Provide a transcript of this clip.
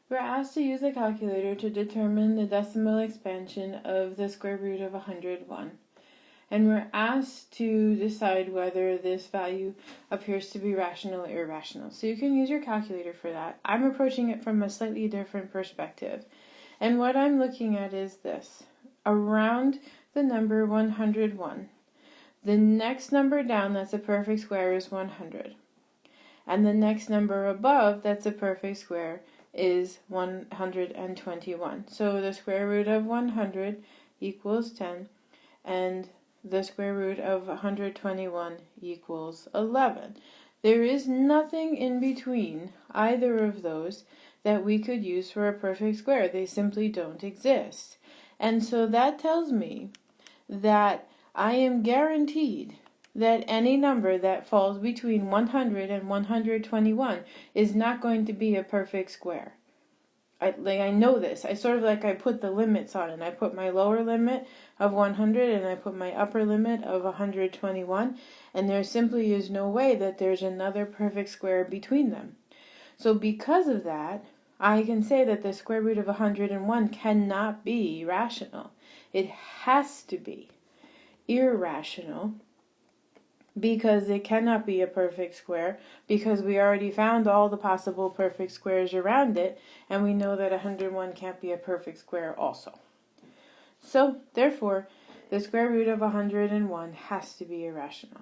We're asked to use a calculator to determine the decimal expansion of the square root of 101. And we're asked to decide whether this value appears to be rational or irrational. So you can use your calculator for that. I'm approaching it from a slightly different perspective. And what I'm looking at is this. Around the number 101, the next number down that's a perfect square is 100. And the next number above that's a perfect square is 121. So the square root of 100 equals 10, and the square root of 121 equals 11. There is nothing in between either of those that we could use for a perfect square. They simply don't exist. And so that tells me that I am guaranteed that any number that falls between 100 and 121 is not going to be a perfect square. I know this. I put the limits on it. I put my lower limit of 100 and I put my upper limit of 121, and there simply is no way that there's another perfect square between them. So because of that, I can say that the square root of 101 cannot be rational. It has to be irrational, because it cannot be a perfect square, because we already found all the possible perfect squares around it, and we know that 101 can't be a perfect square also. So, therefore, the square root of 101 has to be irrational.